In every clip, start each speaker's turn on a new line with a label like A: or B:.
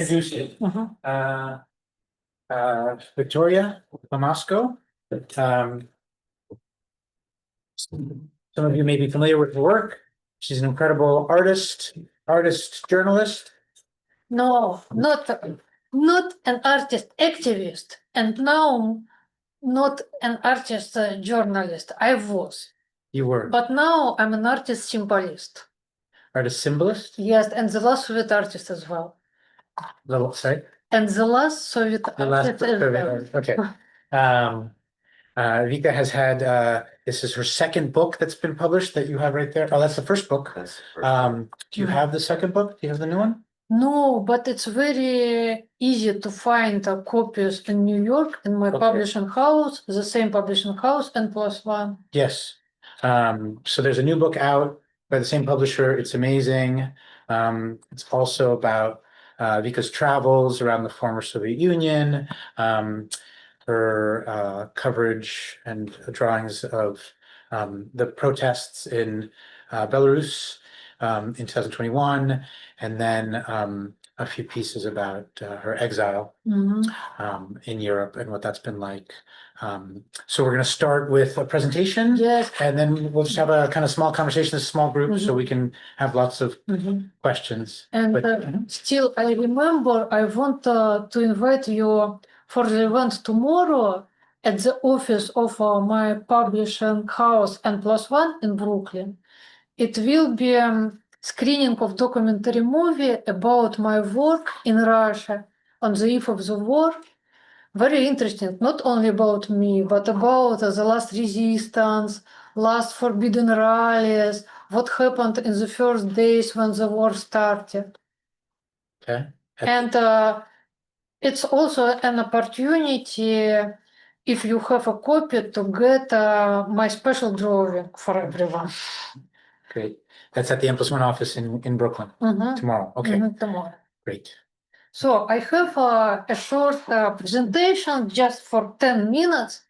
A: introduce you. Victoria Lomasko. Some of you may be familiar with her work. She's an incredible artist, journalist.
B: No, not an artist activist, and now not an artist journalist. I was.
A: You were.
B: But now I'm an artist symbolist.
A: Artist symbolist?
B: Yes, and the last Soviet artist as well.
A: Sorry?
B: And the last Soviet artist as well.
A: Okay. Vika has had, this is her second book that's been published that you have right there. Oh, that's the first book. Do you have the second book? Do you have the new one?
B: No, but it's very easy to find copies in New York in my publishing house, the same publishing house, and +1.
A: Yes. So there's a new book out by the same publisher. It's amazing. It's also about Vika's travels around the former Soviet Union, her coverage and drawings of the protests in Belarus in 2021, and then a few pieces about her exile in Europe and what that's been like. So we're going to start with a presentation,
B: Yes,
A: and then we'll just have a kind of small conversation, a small group, so we can have lots of questions.
B: and still I remember I want to invite you for the event tomorrow at the office of my publishing house and +1 in Brooklyn. It will be screening of documentary movie about my work in Russia on the eve of the war. Very interesting, not only about me, but about the last resistance, last forbidden rallies, what happened in the first days when the war started.
A: Okay.
B: And it's also an opportunity, if you have a copy, to get my special drawing for everyone.
A: Great. That's at the M+1 office in Brooklyn tomorrow. Okay.
B: Tomorrow.
A: Great.
B: So I have a short presentation just for 10 minutes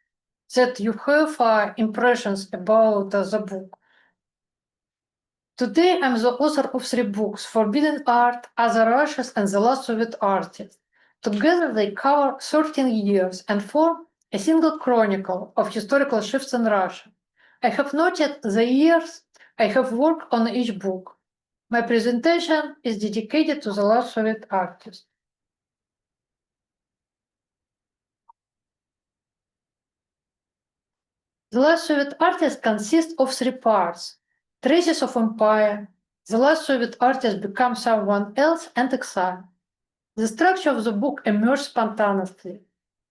B: that you have impressions about the book. Today I'm the author of 3 books, Forbidden Art, Other Rushes, and The Last Soviet Artist. Together they cover 13 years and form a single chronicle of historical shifts in Russia. I have noted the years I have worked on each book. My presentation is dedicated to The Last Soviet Artist. The Last Soviet Artist consists of 3 parts: Traces of Empire, The Last Soviet Artist becomes someone else, and Exile. The structure of the book emerged spontaneously.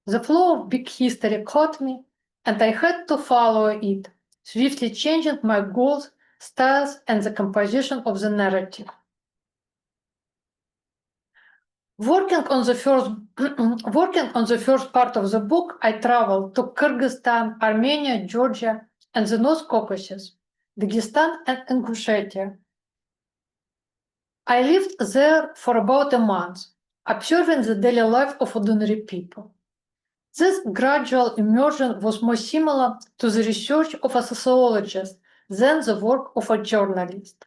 B: The flow of big history caught me, and I had to follow it, swiftly changing my goals, styles, and the composition of the narrative. Working on the first part of the book, I traveled to Kyrgyzstan, Armenia, Georgia, and the North Caucasus, Dagestan, and Ingushetia. I lived there for about a month, observing the daily life of ordinary people. This gradual immersion was more similar to the research of a sociologist than the work of a journalist.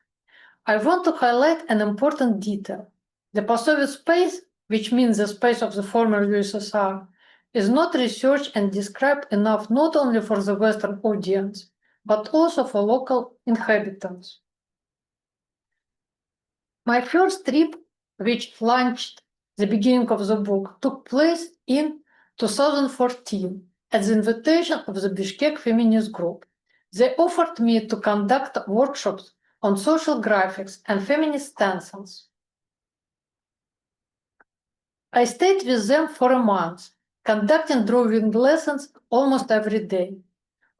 B: I want to highlight an important detail. The post-Soviet space, which means the space of the former USSR, is not researched and described enough not only for the Western audience, but also for local inhabitants. My first trip, which launched the beginning of the book, took place in 2014 at the invitation of the Bishkek feminist group. They offered me to conduct workshops on social graphics and feminist stencils. I stayed with them for a month, conducting drawing lessons almost every day.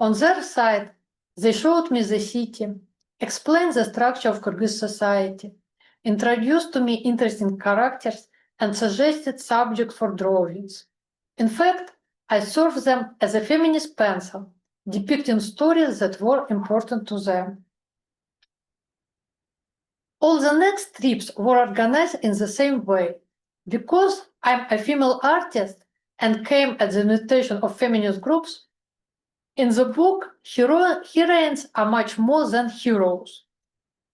B: On their side, they showed me the city, explained the structure of Kyrgyz society, introduced to me interesting characters, and suggested subjects for drawings. In fact, I served them as a feminist pencil, depicting stories that were important to them. All the next trips were organized in the same way. Because I'm a female artist and came at the invitation of feminist groups, in the book, heroines are much more than heroes.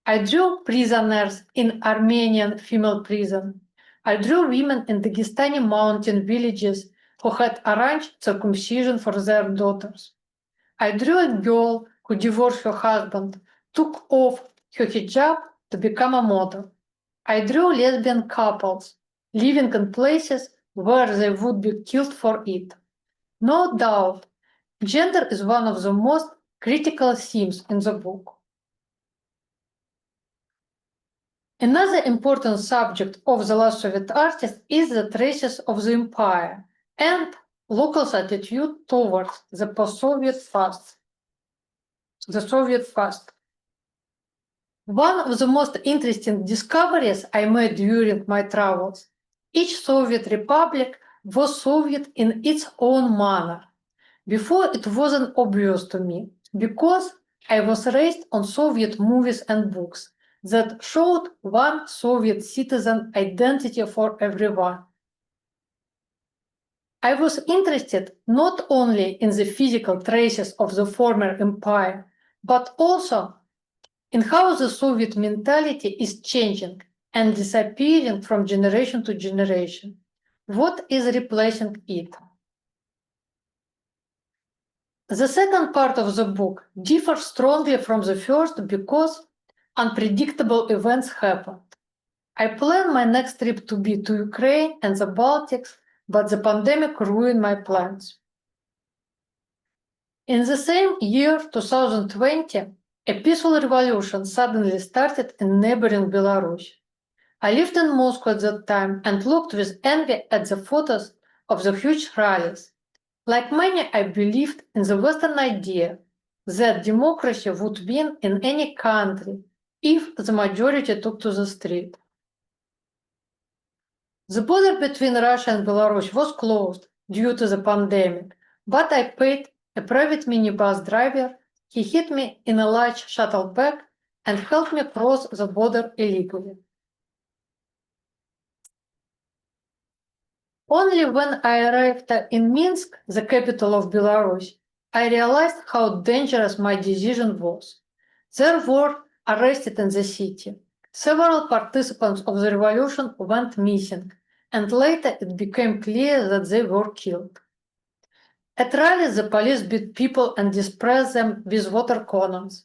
B: I drew prisoners in Armenian female prison. I drew women in Dagestani mountain villages who had arranged circumcision for their daughters. I drew a girl who divorced her husband, took off her hijab to become a model. I drew lesbian couples living in places where they would be killed for it. No doubt, gender is one of the most critical themes in the book. Another important subject of the last Soviet artist is the traces of the empire and locals' attitude towards the post-Soviet past. The Soviet past. One of the most interesting discoveries I made during my travels, each Soviet republic was Soviet in its own manner. Before it wasn't obvious to me, because I was raised on Soviet movies and books that showed one Soviet citizen identity for everyone. I was interested not only in the physical traces of the former empire, but also in how the Soviet mentality is changing and disappearing from generation to generation. What is replacing it? The second part of the book differs strongly from the first because unpredictable events happened. I planned my next trip to be to Ukraine and the Baltics, but the pandemic ruined my plans. In the same year, 2020, a peaceful revolution suddenly started in neighboring Belarus. I lived in Moscow at that time and looked with envy at the photos of the huge rallies. Like many, I believed in the Western idea that democracy would win in any country if the majority took to the street. The border between Russia and Belarus was closed due to the pandemic, but I paid a private minibus driver. He hid me in a large shuttle bag and helped me cross the border illegally. Only when I arrived in Minsk, the capital of Belarus, I realized how dangerous my decision was. There were arrested in the city. Several participants of the revolution went missing, and later it became clear that they were killed. At rallies, the police beat people and dispersed them with water cannons.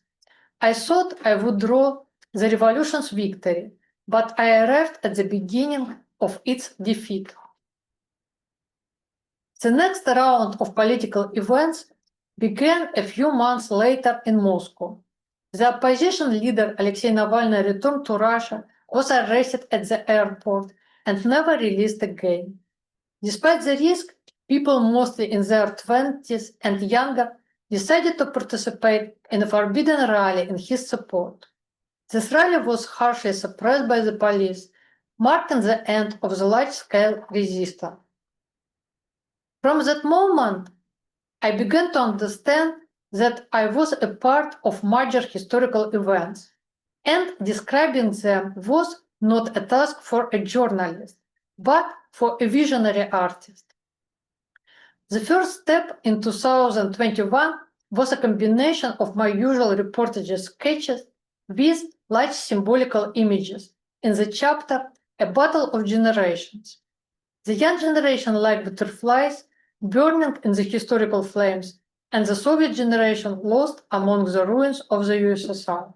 B: I thought I would draw the revolution's victory, but I arrived at the beginning of its defeat. The next round of political events began a few months later in Moscow. The opposition leader Alexei Navalny returned to Russia, was arrested at the airport, and never released again. Despite the risk, people mostly in their 20s and younger decided to participate in a forbidden rally in his support. This rally was harshly suppressed by the police, marking the end of the large-scale resistance. From that moment, I began to understand that I was a part of major historical events, and describing them was not a task for a journalist, but for a visionary artist. The first step in 2021 was a combination of my usual reportage sketches with large symbolical images in the chapter A Battle of Generations. The young generation like butterflies burning in the historical flames, and the Soviet generation lost among the ruins of the USSR.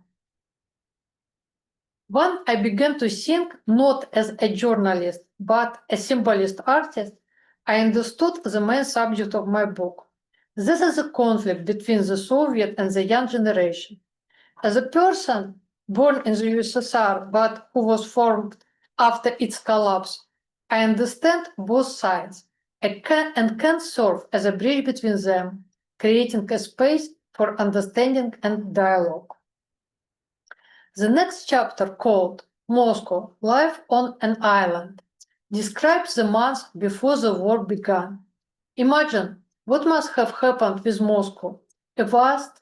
B: When I began to think not as a journalist, but a symbolist artist, I understood the main subject of my book. This is a conflict between the Soviet and the young generation. As a person born in the USSR, but who was formed after its collapse, I understand both sides and can serve as a bridge between them, creating a space for understanding and dialogue. The next chapter, called Moscow, Life on an Island, describes the months before the war began. Imagine what must have happened with Moscow, a vast,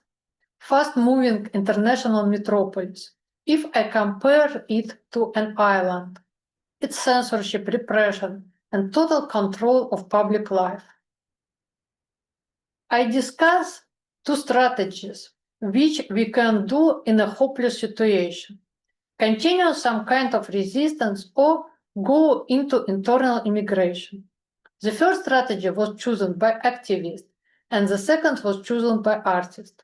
B: fast-moving international metropolis, if I compare it to an island. Its censorship, repression, and total control of public life. I discuss two strategies which we can do in a hopeless situation. Continue some kind of resistance or go into internal immigration. The first strategy was chosen by activists, and the second was chosen by artists.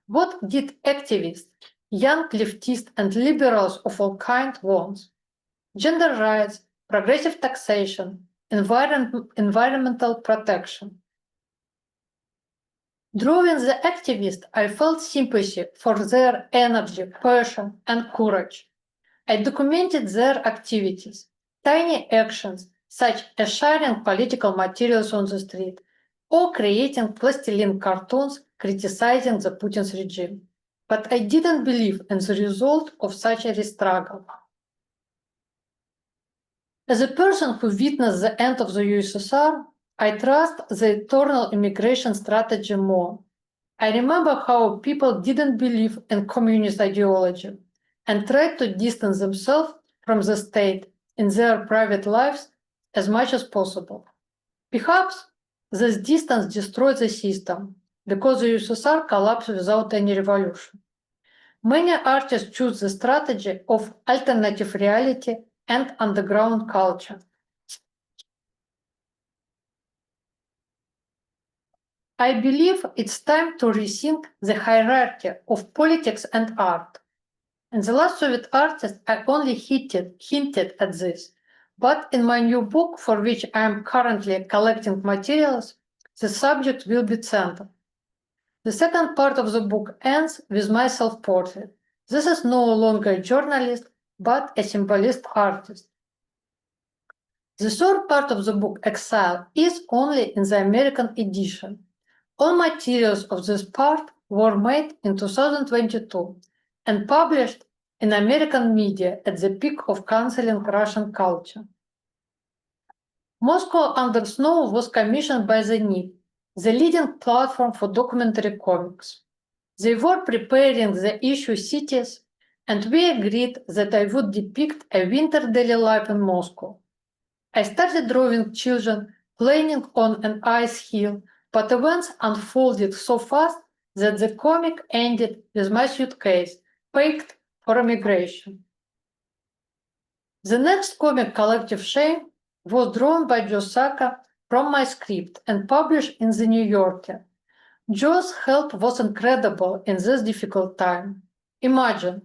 B: What did activists, young leftists, and liberals of all kinds want? Gender rights, progressive taxation, environmental protection. Drawing the activists, I felt sympathy for their energy, passion, and courage. I documented their activities, tiny actions such as sharing political materials on the street or creating plastilene cartoons criticizing the Putin's regime. But I didn't believe in the result of such a struggle. As a person who witnessed the end of the USSR, I trust the eternal immigration strategy more. I remember how people didn't believe in communist ideology and tried to distance themselves from the state in their private lives as much as possible. Perhaps this distance destroyed the system because the USSR collapsed without any revolution. Many artists choose the strategy of alternative reality and underground culture. I believe it's time to rethink the hierarchy of politics and art. In the last Soviet artist, I only hinted at this, but in my new book, for which I am currently collecting materials, the subject will be centered. The second part of the book ends with my self-portrait. This is no longer a journalist, but a symbolist artist. The third part of the book, Exile, is only in the American edition. All materials of this part were made in 2022 and published in American media at the peak of canceling Russian culture. Moscow Under Snow was commissioned by the NIP, the leading platform for documentary comics. They were preparing the issue Cities, and we agreed that I would depict a winter daily life in Moscow. I started drawing children playing on an ice hill, but events unfolded so fast that the comic ended with my suitcase, packed for immigration. The next comic, Collective Shame, was drawn by Joe Sacca from my script and published in The New Yorker. Joe's help was incredible in this difficult time. Imagine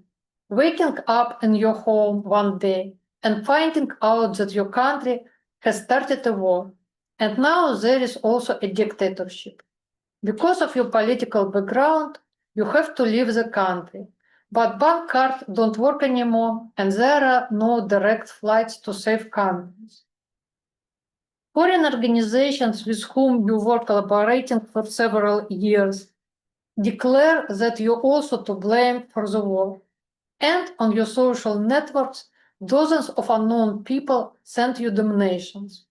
B: waking up in your home one day and finding out that your country has started a war, and now there is also a dictatorship. Because of your political background, you have to leave the country. But bank cards don't work anymore, and there are no direct flights to safe countries. Foreign organizations with whom you were collaborating for several years declare that you're also to blame for the war. And on your social networks, dozens of unknown people send you donations.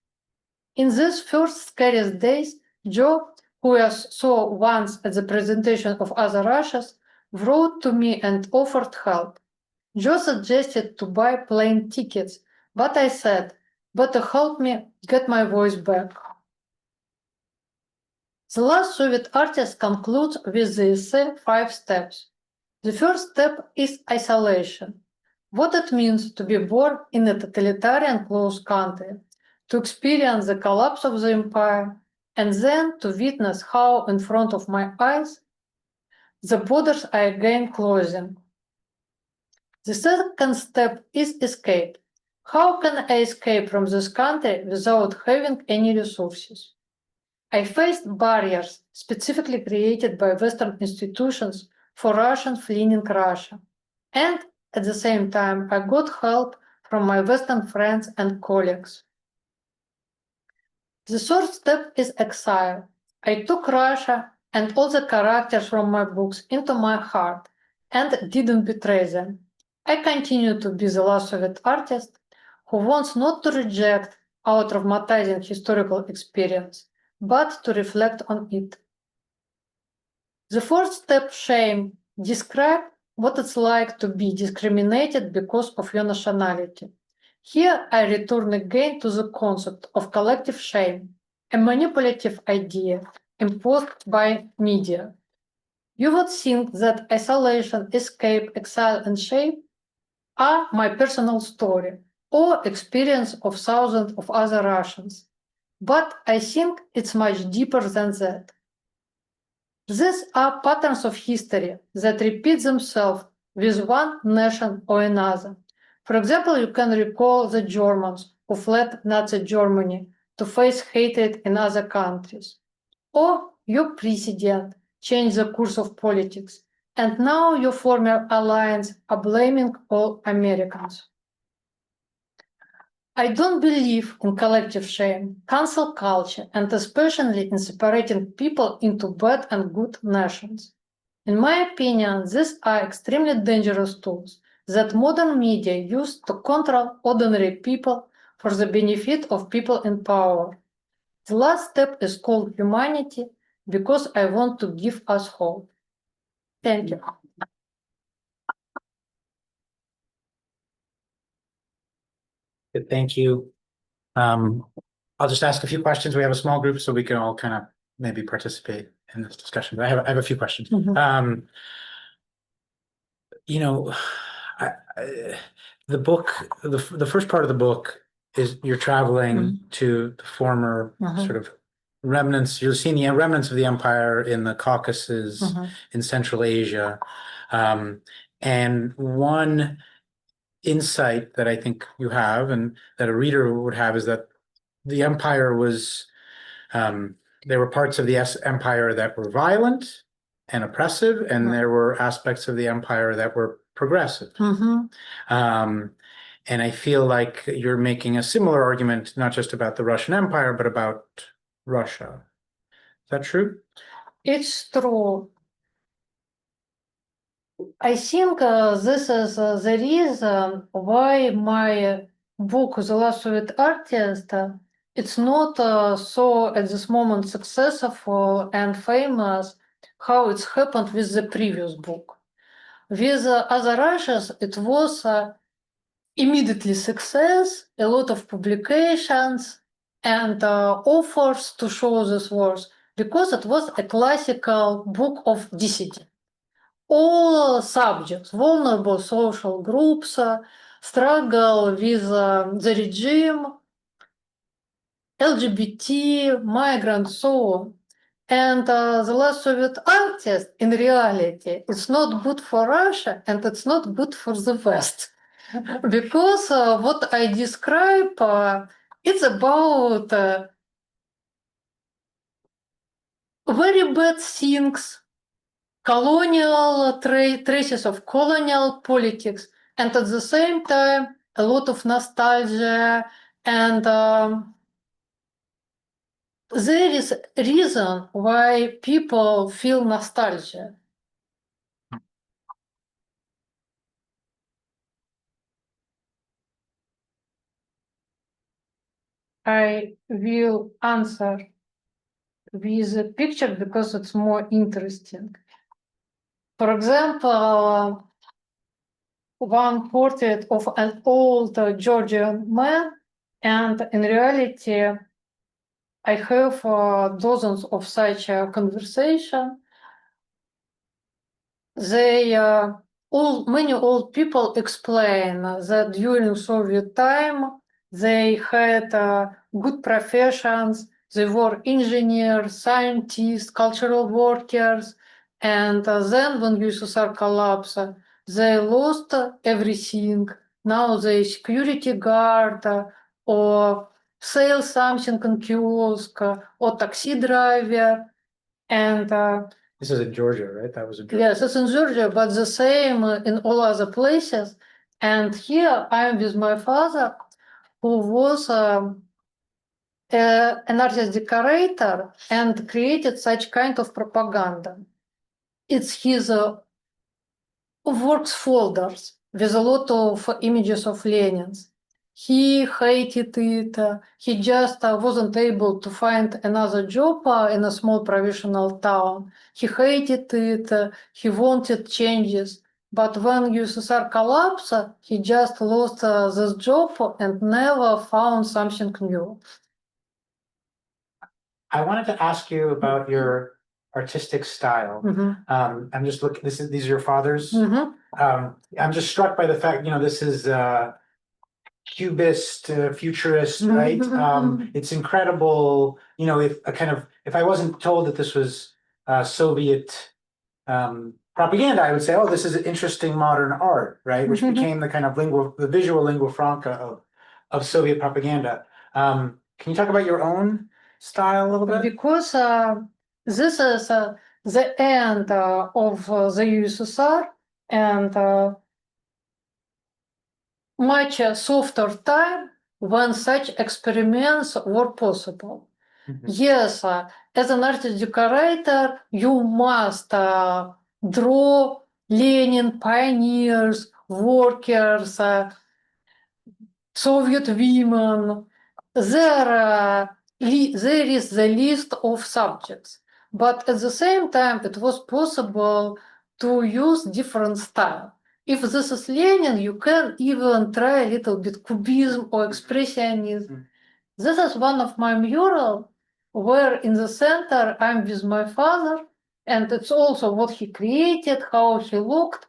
B: In these first scariest days, Joe, who I saw once at the presentation of Other Russias, wrote to me and offered help. Joe suggested to buy plane tickets, but I said, better help me get my voice back. The last Soviet artist concludes with the essay 5 steps. The first step is isolation. What it means to be born in a totalitarian closed country, to experience the collapse of the empire, and then to witness how in front of my eyes the borders are again closing. The second step is escape. How can I escape from this country without having any resources? I faced barriers specifically created by Western institutions for Russians fleeing Russia. And at the same time, I got help from my Western friends and colleagues. The third step is exile. I took Russia and all the characters from my books into my heart and didn't betray them. I continue to be the last Soviet artist who wants not to reject our traumatizing historical experience, but to reflect on it. The fourth step, shame, describe what it's like to be discriminated because of your nationality. Here I return again to the concept of collective shame, a manipulative idea imposed by media. You would think that isolation, escape, exile, and shame are my personal story, or experience of thousands of other Russians. But I think it's much deeper than that. These are patterns of history that repeat themselves with one nation or another. For example, you can recall the Germans who fled Nazi Germany to face hatred in other countries. Or your president changed the course of politics, and now your former allies are blaming all Americans. I don't believe in collective shame, cancel culture, and especially in separating people into bad and good nations. In my opinion, these are extremely dangerous tools that modern media use to control ordinary people for the benefit of people in power. The last step is called humanity because I want to give us hope. Thank you.
A: Good, thank you. I'll just ask a few questions. We have a small group, so we can all kind of maybe participate in this discussion. But I have a few questions. You know, the book, the first part of the book is you're traveling to the former sort of remnants. You're seeing the remnants of the empire in the Caucasus, in Central Asia, and one insight that I think you have, and that a reader would have, is that the empire was, there were parts of the empire that were violent and oppressive, and there were aspects of the empire that were progressive. And I feel like you're making a similar argument, not just about the Russian Empire, but about Russia. Is that true?
B: It's true. I think this is the reason why my book, The Last Soviet Artist, it's not so at this moment successful and famous how it's happened with the previous book. With other Russians, it was immediately success, a lot of publications and offers to show this work because it was a classical book of dissident. All subjects, vulnerable social groups, struggle with the regime, LGBT, migrants, so on. And The Last Soviet Artist, in reality, it's not good for Russia and it's not good for the West. Because what I describe, it's about very bad things, colonial traces of colonial politics, and at the same time, a lot of nostalgia. And there is a reason why people feel nostalgia. I will answer with a picture because it's more interesting. For example, one portrait of an old Georgian man, and in reality, I have dozens of such conversations. Many old people explain that during Soviet time, they had good professions. They were engineers, scientists, cultural workers. And then when USSR collapsed, they lost everything. Now they security guard or sell something in kiosk or taxi driver. And
A: this is in Georgia, right? That was in Georgia.
B: yes, it's in Georgia, but the same in all other places. And here I am with my father, who was an artist decorator and created such kind of propaganda. It's his works folders with a lot of images of Lenin's. He hated it. He just wasn't able to find another job in a small provincial town. He hated it. He wanted changes. But when USSR collapsed, he just lost this job and never found something new.
A: I wanted to ask you about your artistic style. I'm just looking. These are your father's. I'm just struck by the fact, this is cubist, futurist, right? It's incredible, you know, if I wasn't told that this was Soviet propaganda, I would say, oh, this is interesting modern art, right? Which became the kind of the visual lingua franca of Soviet propaganda. Can you talk about your own style a little bit?
B: Because this is the end of the USSR and much softer time when such experiments were possible. Yes, as an artist decorator, you must draw Lenin pioneers, workers, Soviet women. There is the list of subjects, but at the same time, it was possible to use different style. If this is Lenin, you can even try a little bit cubism or expressionism. This is one of my mural where in the center I'm with my father, and it's also what he created, how he looked,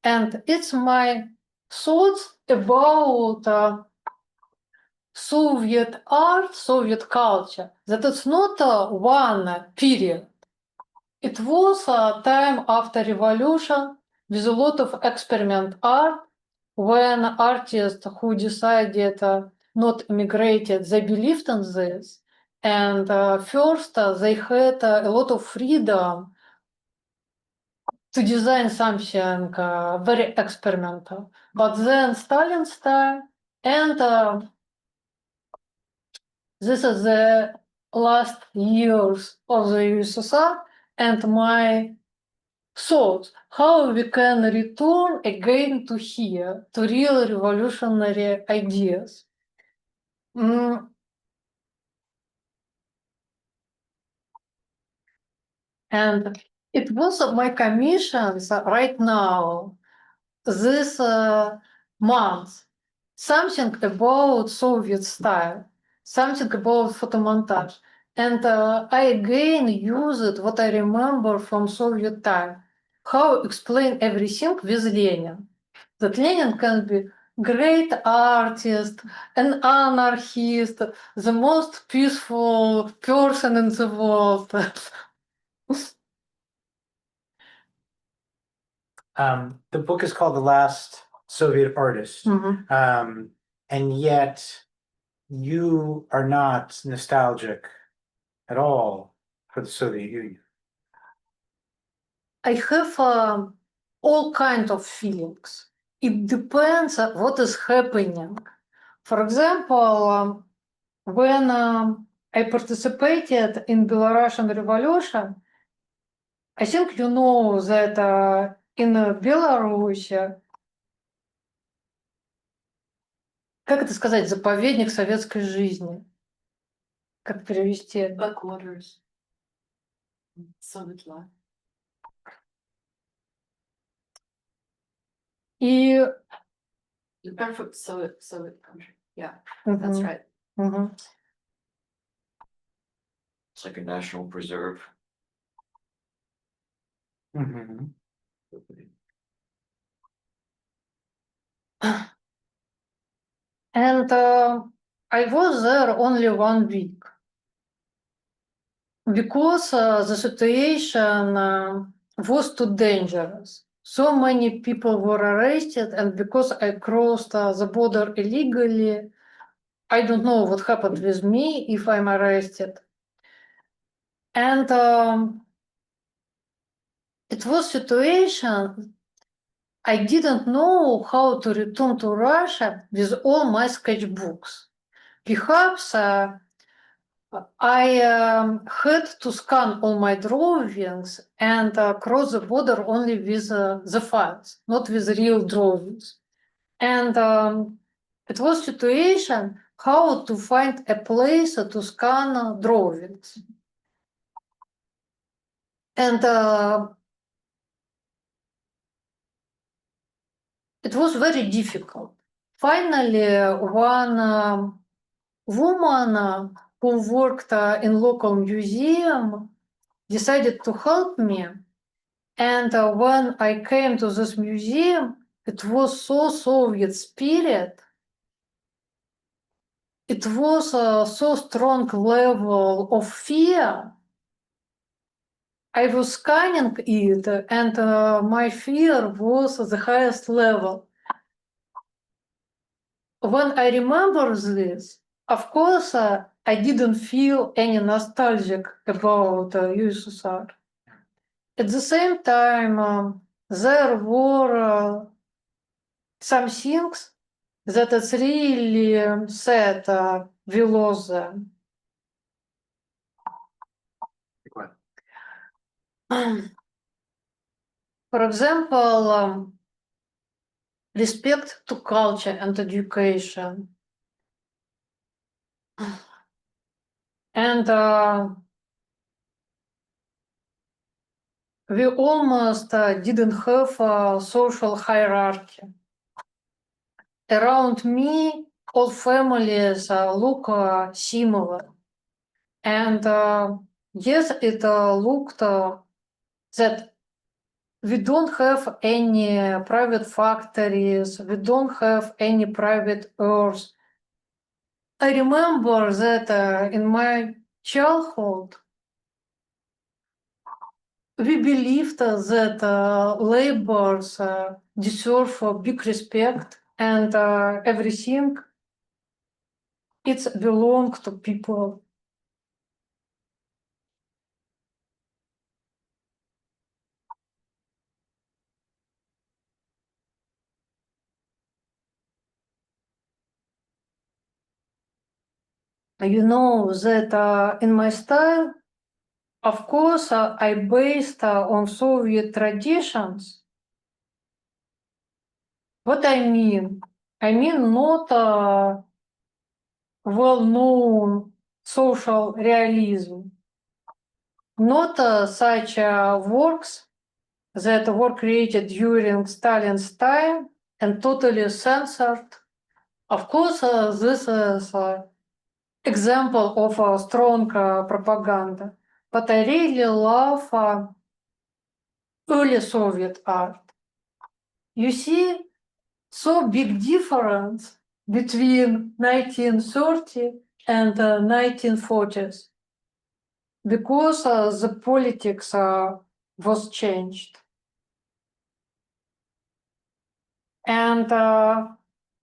B: and it's my thoughts about Soviet art, Soviet culture, that it's not one period. It was a time after revolution with a lot of experiment art when artists who decided not immigrated, they believed in this. And first, they had a lot of freedom to design something very experimental. But then Stalin's time, and this is the last years of the USSR, and my thoughts how we can return again to here, to real revolutionary ideas. And it was my commissions right now, this month, something about Soviet style, something about photomontage. And I again used what I remember from Soviet time, how explain everything with Lenin. That Lenin can be great artist, an anarchist, the most peaceful person in the world.
A: The book is called The Last Soviet Artist. And yet you are not nostalgic at all for the Soviet Union.
B: I have all kinds of feelings. It depends on what is happening. For example, when I participated in Belarusian Revolution, I think you know that in Belarus, как это сказать, заповедник советской жизни? Как перевести?
C: Backwaters. Soviet life.
B: И
C: The perfect Soviet country. Yeah, that's right.
D: It's like a national preserve.
B: And I was there only 1 week because the situation was too dangerous. So many people were arrested, and because I crossed the border illegally, I don't know what happened with me if I'm arrested. And it was situation I didn't know how to return to Russia with all my sketchbooks. Perhaps I had to scan all my drawings and cross the border only with the files, not with real drawings. And it was situation how to find a place to scan drawings. And it was very difficult. Finally, one woman who worked in local museum decided to help me. And when I came to this museum, it was so Soviet spirit. it was a so strong level of fear. I was scanning it, and my fear was the highest level. When I remember this, of course, I didn't feel any nostalgic about USSR. At the same time, there were some things that it's really sad we lost them. For example, respect to culture and education. And we almost didn't have a social hierarchy. Around me, all families look similar. And yes, it looked that we don't have any private factories, we don't have any private earth. I remember that in my childhood, we believed that laborers deserve big respect and everything it's belong to people. You know that in my style, of course, I based on Soviet traditions. What I mean? I mean not well-known social realism, not such works that were created during Stalin's time and totally censored. Of course, this is example of a strong propaganda. But I really love early Soviet art. You see, so big difference between 1930 and 1940s because the politics was changed. And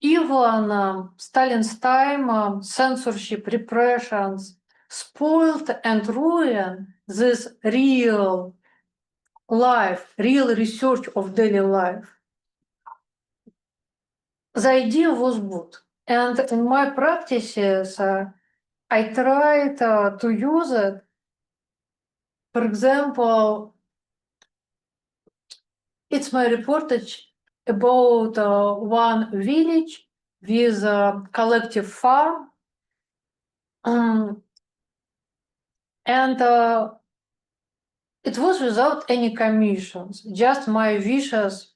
B: even Stalin's time, censorship, repressions spoiled and ruined this real life, real research of daily life. The idea was good. And in my practices, I tried to use it. For example, it's my reportage about one village with a collective farm. And it was without any commissions, just my wishes.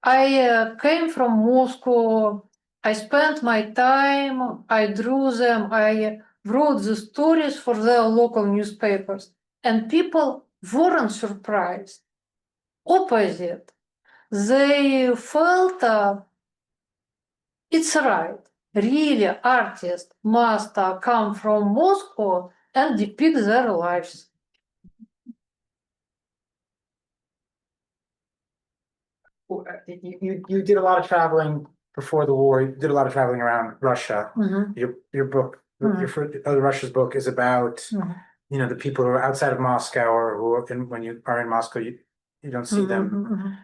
B: I came from Moscow. I spent my time, I drew them, I wrote the stories for their local newspapers. And people weren't surprised. Opposite. They felt it's right. Really, artists must come from Moscow and depict their lives.
A: You did a lot of traveling before the war. You did a lot of traveling around Russia. Your book, Russia's book, is about the people who are outside of Moscow or who are when you are in Moscow, you don't see them.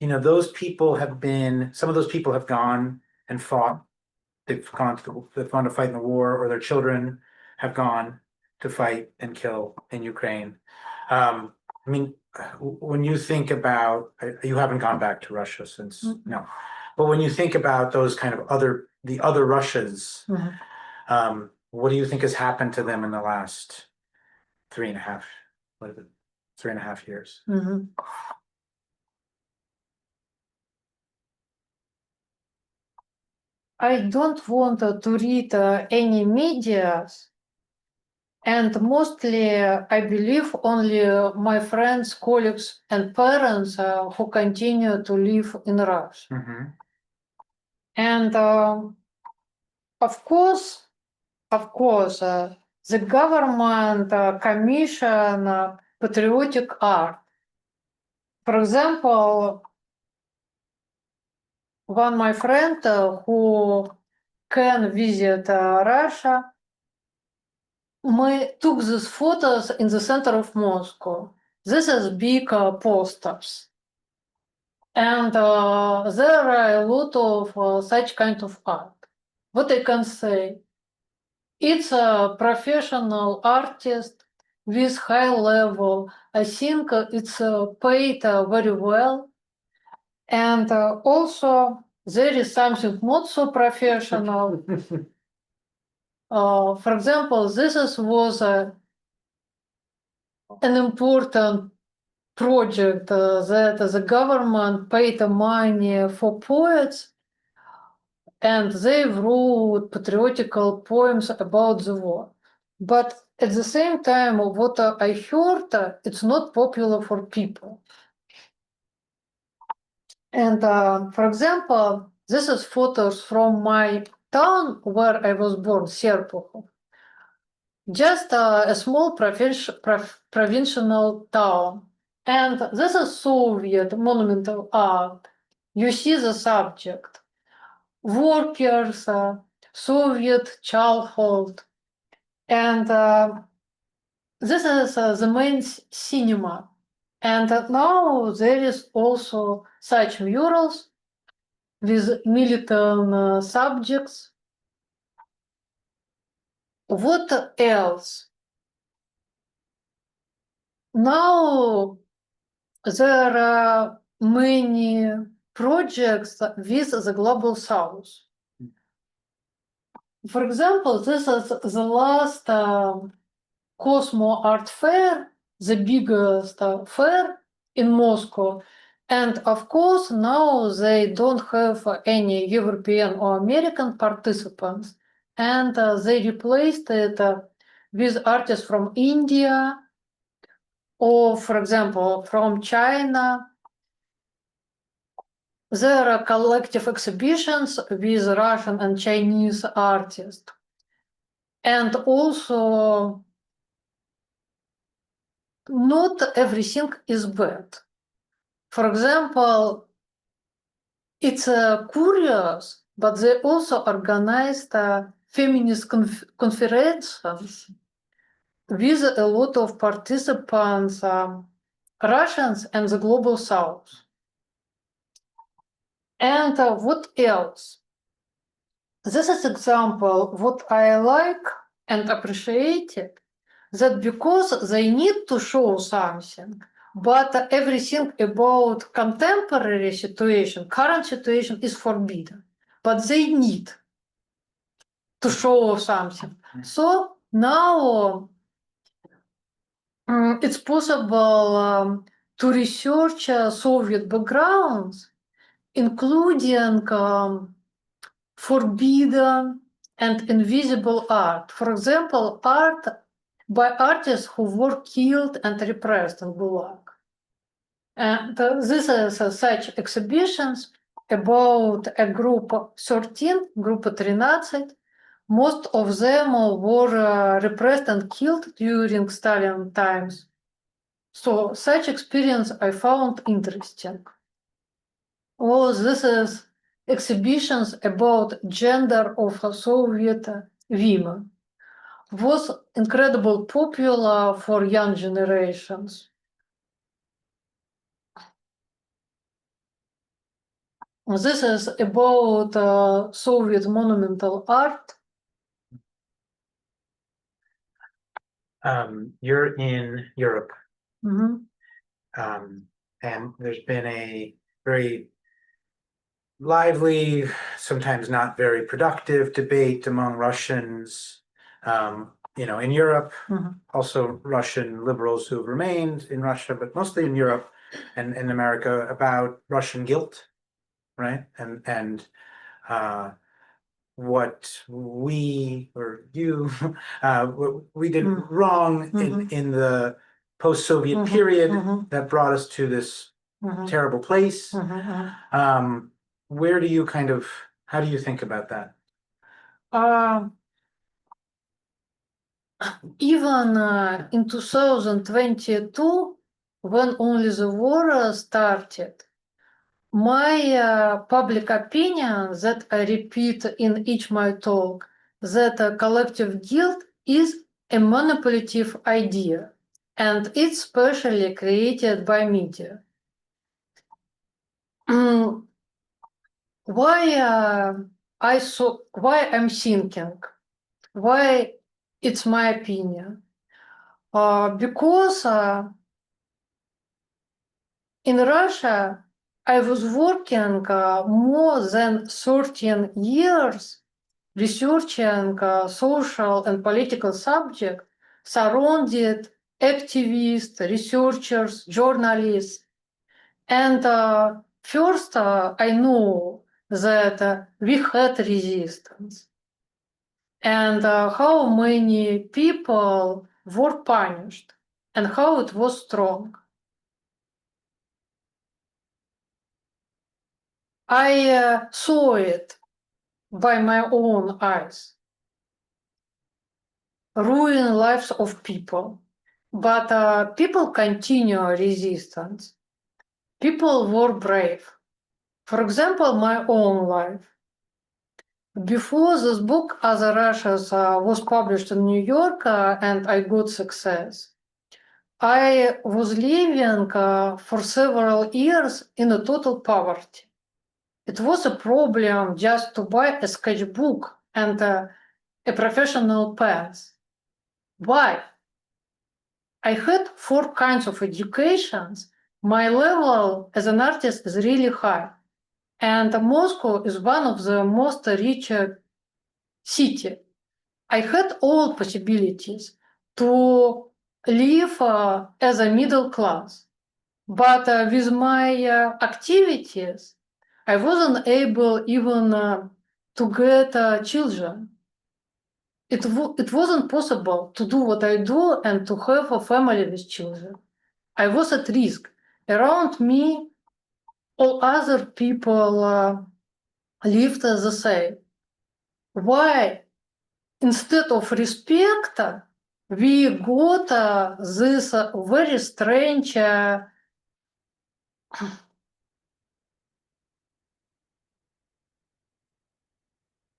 A: Those people have been. Some of those people have gone and fought. They've gone to fight in the war, or their children have gone to fight and kill in Ukraine. When you think about, you haven't gone back to Russia since, no, but when you think about those kind of the other Russias, what do you think has happened to them in the last 3.5 years?
B: I don't want to read any medias, and mostly I believe only my friends, colleagues, and parents who continue to live in Russia. And of course, the government commission patriotic art. For example, one my friend who can visit Russia, we took these photos in the center of Moscow. This is big posters. And there are a lot of such kind of art. What I can say, it's a professional artist with high level. I think it's paid very well. And also there is something not so professional. For example, was an important project that the government paid money for poets, and they wrote patriotical poems about the war. But at the same time, what I heard, it's not popular for people. And for example, this is photos from my town where I was born, Serpukhov. Just a small provincial town. And this is Soviet monumental art. You see the subject. Workers, Soviet childhood. And this is the main cinema. And now there is also such murals with militant subjects. What else? Now there are many projects with the Global South. For example, this is the last Cosmo Art Fair, the biggest fair in Moscow. And of course, now they don't have any European or American participants. And they replaced it with artists from India, or, for example, from China. There are collective exhibitions with Russian and Chinese artists. And also, not everything is bad. For example, it's curious, but they also organized feminist conferences with a lot of participants, Russians and the Global South. And what else? This is example what I like and appreciate it, that because they need to show something, but everything about contemporary situation, current situation is forbidden, but they need to show something. So now it's possible to research Soviet backgrounds, including forbidden and invisible art. For example, art by artists who were killed and repressed in Gulag. And this is such exhibitions about a group 13, group 13. Most of them were repressed and killed during Stalin times. So such experience I found interesting. Oh, this is exhibitions about gender of Soviet women. Was incredibly popular for young generations. This is about Soviet monumental art.
A: You're in Europe,
B: Mhm.
A: and there's been a very lively, sometimes not very productive debate among Russians, in Europe,
B: Mhm.
A: also Russian liberals who've remained in Russia, but mostly in Europe and in America, about Russian guilt, right? And what we or you what we did wrong in the post-Soviet period that brought us to this terrible place. Where do you kind of How do you think about that?
B: Even in 2022, when only the war started, my public opinion that I repeat in each my talk, that collective guilt is a manipulative idea, and it's specially created by media. Why I'm thinking? Why it's my opinion? Because in Russia, I was working more than 13 years researching social and political subjects surrounded activists, researchers, journalists. And first, I know that we had resistance and how many people were punished and how it was strong. I saw it by my own eyes, ruin lives of people. But people continue resistance. People were brave. For example, my own life. Before this book, Other Russias, was published in New York and I got success, I was living for several years in a total poverty. It was a problem just to buy a sketchbook and a professional pens. Why? I had 4 kinds of educations. My level as an artist is really high. And Moscow is one of the most rich cities. I had all possibilities to live as a middle class. But with my activities, I wasn't able even to get children. It wasn't possible to do what I do and to have a family with children. I was at risk. Around me, all other people lived the same. Why? Instead of respect, we got this very strange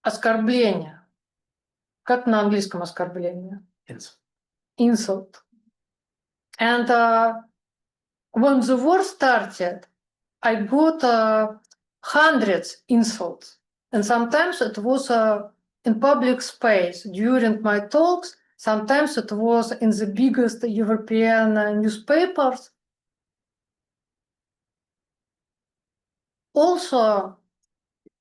B: оскорбление. Как на английском оскорбление? Insult. And when the war started, I got hundreds insults. And sometimes it was in public space during my talks. Sometimes it was in the biggest European newspapers. Also,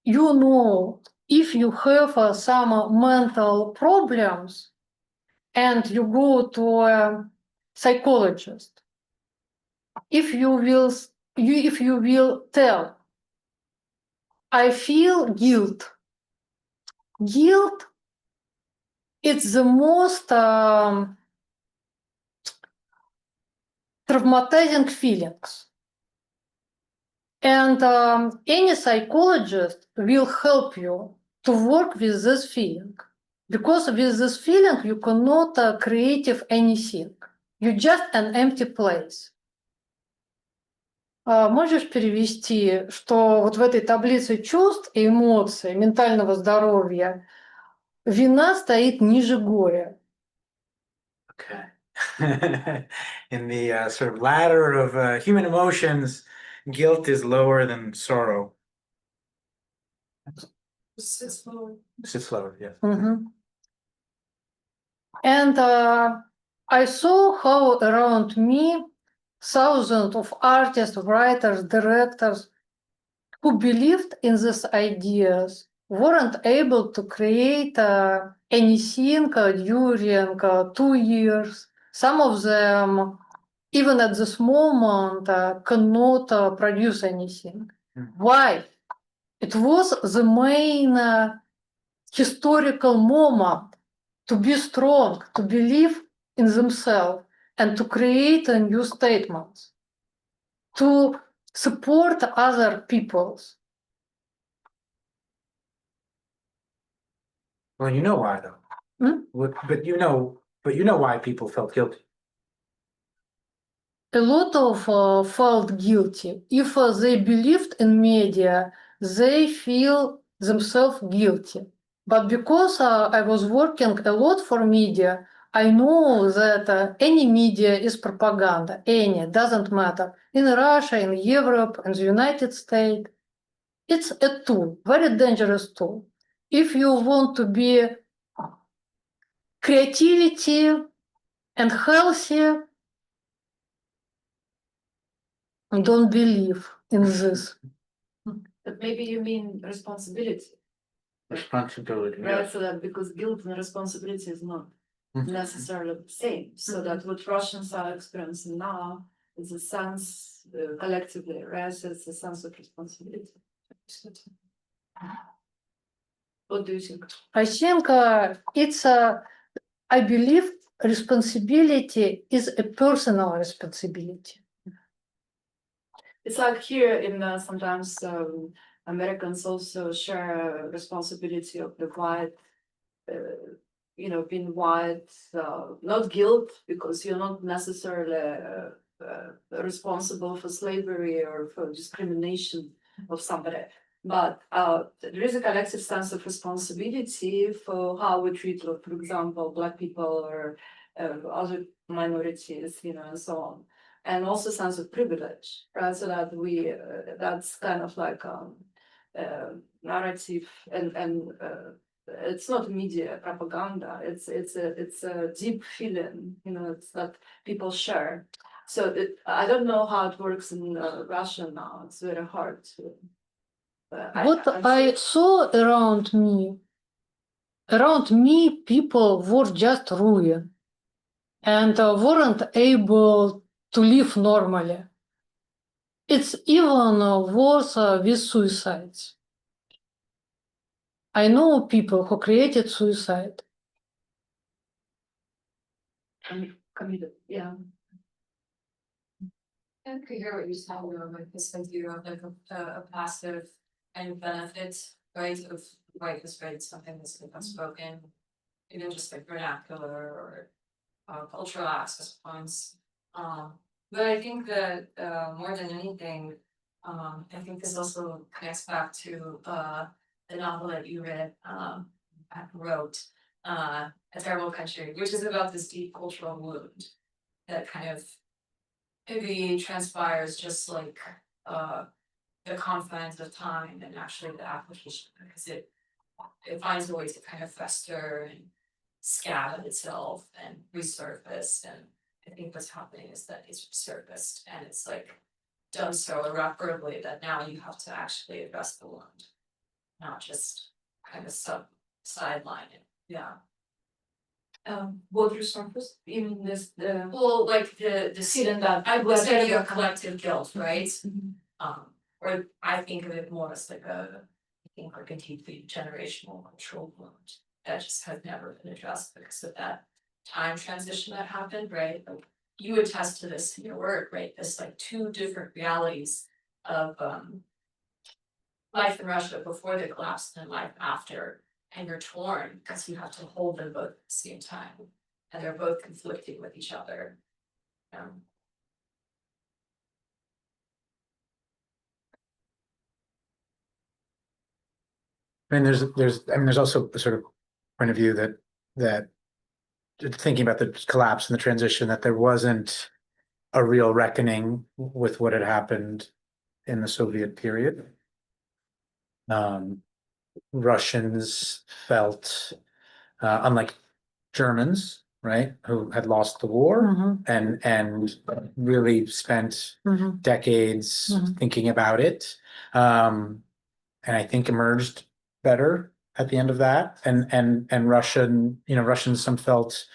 B: you know, if you have some mental problems and you go to a psychologist, if you will tell, I feel guilt. Guilt, it's the most traumatizing feelings. And any psychologist will help you to work with this feeling. Because with this feeling, you cannot create anything. You're just an empty place. Можешь перевести, что вот в этой таблице чувств и эмоций, ментального здоровья, вина стоит ниже горя.
A: Okay. In the sort of ladder of human emotions, guilt is lower than sorrow. Sits lower, yes.
B: Mm-hmm. And I saw how around me thousands of artists, writers, directors who believed in these ideas weren't able to create anything during 2 years. Some of them, even at this moment, cannot produce anything. Why? It was the main historical moment to be strong, to believe in themselves, and to create a new statements, to support other peoples.
A: Well, you know why though.
B: Hmm?
A: But you know why people felt guilty.
B: A lot of felt guilty. If they believed in media, they feel themselves guilty. But because I was working a lot for media, I know that any media is propaganda. Any, doesn't matter. In Russia, in Europe, in the United States, it's a tool, very dangerous tool. If you want to be creativity and healthy, don't believe in this.
C: But maybe you mean responsibility,
A: Responsibility.
C: right? So that because guilt and responsibility is not
A: Mhm.
C: necessarily the same. So that what Russians are experiencing now is a sense collectively, right? So it's a sense of responsibility. What do you think?
B: I think it's I believe responsibility is a personal responsibility.
C: It's like here in sometimes Americans also share responsibility of the white, being white, not guilt because you're not necessarily responsible for slavery or for discrimination of somebody. But there is a collective sense of responsibility for how we treat, for example, Black people or other minorities, and so on. And also sense of privilege, right? So that that's kind of like narrative and it's not media propaganda. It's a deep feeling, it's that people share. So I don't know how it works in Russia now. It's very hard to.
B: What I saw around me, people were just ruined and weren't able to live normally. It's even worse with suicides. I know people who created suicide.
C: Committed, yeah.
E: I could hear what you're saying, like this idea of like a passive and benefit, right, of white right, something that's like unspoken, even just like vernacular or cultural access points. But I think that more than anything, I think this also connects back to the novel that you read, wrote, A Terrible Country, which is about this deep cultural wound that kind of maybe transpires just like the confines of time and actually the application, because it finds a way to kind of fester and scab itself and resurface. And I think what's happening is that it's resurfaced and it's like done so irreparably that now you have to actually address the wound, not just kind of sideline it. Yeah.
C: What resurfaced? Even this
E: Well, like the
C: feeling that
E: I would say
C: terrible
E: your collective guilt, right?
C: Mhm.
E: Or I think of it more as like a deeply generational cultural wound that just has never been addressed because of that time transition that happened, right? Like you attest to this in your work, right? This like two different realities of life in Russia before the collapse and life after, and you're torn because you have to hold them both at the same time, and they're both conflicting with each other.
A: I mean, there's also a sort of point of view that thinking about the collapse and the transition, that there wasn't a real reckoning with what had happened in the Soviet period. Russians felt, unlike Germans, right, who had lost the war and really spent decades thinking about it, and I think emerged better at the end of that. And Russians, some felt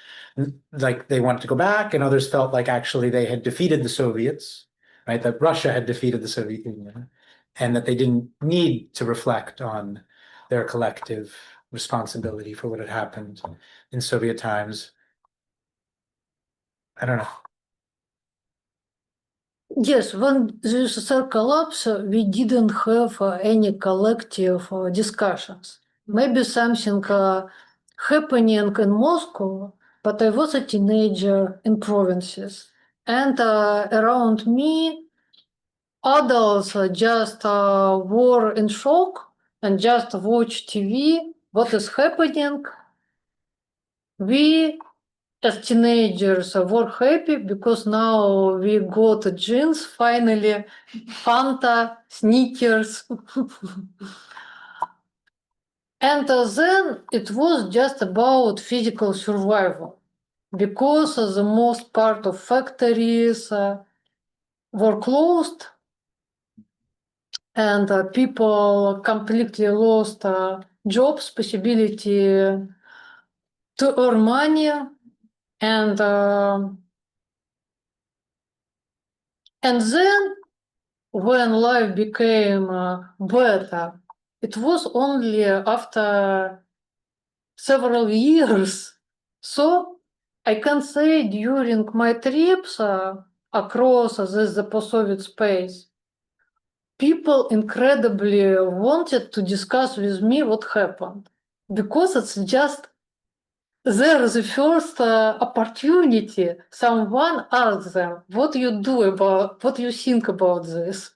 A: like they wanted to go back, and others felt like actually they had defeated the Soviets, right? That Russia had defeated the Soviet Union, and that they didn't need to reflect on their collective responsibility for what had happened in Soviet times. I don't know.
B: Yes, when the USSR collapsed, we didn't have any collective discussions. Maybe something happening in Moscow, but I was a teenager in provinces. And around me, adults just were in shock and just watch TV. What is happening? We as teenagers were happy because now we got jeans finally, Fanta, sneakers. And then it was just about physical survival because the most part of factories were closed and people completely lost jobs, possibility to earn money, and then when life became better, it was only after several years. So I can say during my trips across the post-Soviet space, people incredibly wanted to discuss with me what happened because it's just there the first opportunity. Someone asks them, "What you do about? What you think about this?"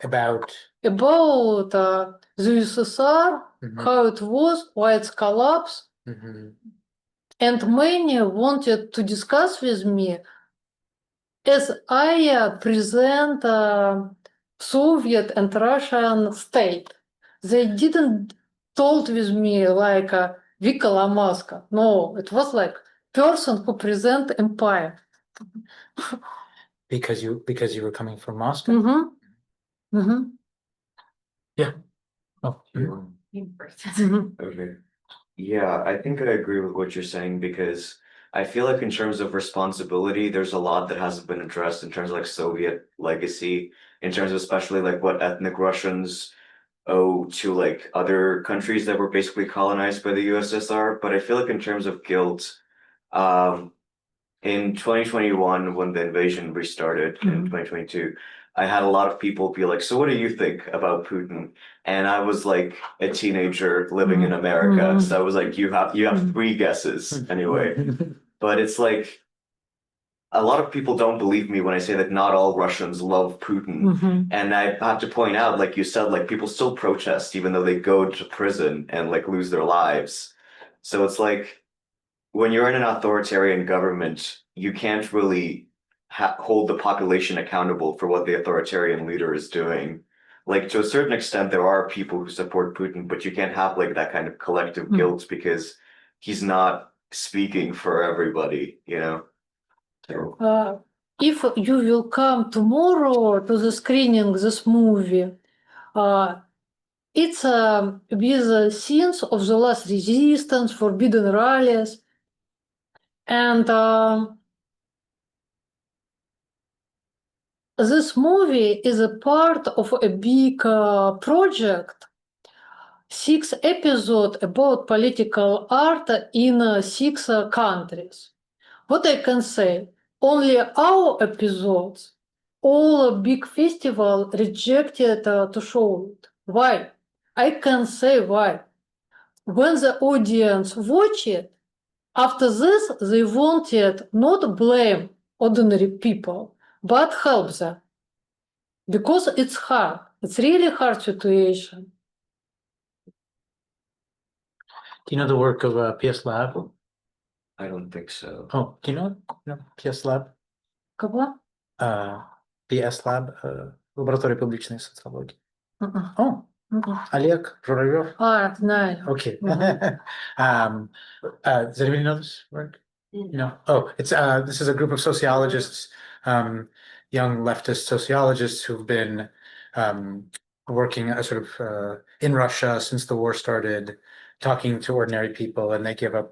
A: About
B: About the USSR,
A: Mhm.
B: how it was, why it's collapsed,
A: Mhm.
B: and many wanted to discuss with me as I present Soviet and Russian state. They didn't told with me like Victoria Lomasko. No, it was like person who present empire.
A: because you were coming from Moscow.
B: Mm-hmm. Mm-hmm.
A: Oh,
D: Okay. Yeah, I think I agree with what you're saying because I feel like in terms of responsibility, there's a lot that hasn't been addressed in terms of like Soviet legacy, in terms of especially like what ethnic Russians owe to like other countries that were basically colonized by the USSR. But I feel like in terms of guilt, um, in 2021, when the invasion restarted in 2022, I had a lot of people be like, "So what do you think about Putin?" And I was like a teenager living in America, so I was like, "You have three guesses anyway." But it's like a lot of people don't believe me when I say that not all Russians love Putin. And I have to point out, like you said, like people still protest even though they go to prison and like lose their lives. So it's like when you're in an authoritarian government, you can't really hold the population accountable for what the authoritarian leader is doing. Like to a certain extent, there are people who support Putin, but you can't have like that kind of collective guilt because he's not speaking for everybody, you know? So,
B: If you will come tomorrow to the screening this movie, it's with scenes of the last resistance, forbidden rallies, and this movie is a part of a big project, 6 episodes about political art in 6 countries. What I can say, only our episodes, all big festival rejected to show it. Why? I can say why. When the audience watch it, after this, they wanted not blame ordinary people, but help them. Because it's hard. It's really hard situation.
A: Do you know the work of PS Lab?
D: I don't think so.
A: Oh, do you know PS Lab?
B: Кого?
A: PS Lab, лаборатория публичной социологии.
B: Мгм.
A: Oh,
B: Мгм.
A: Олег Журавлев.
B: Знаю.
A: Okay.
B: Mhm.
A: Does anybody know this work? No. Oh, it's this is a group of sociologists, young leftist sociologists who've been working sort of in Russia since the war started, talking to ordinary people, and they give a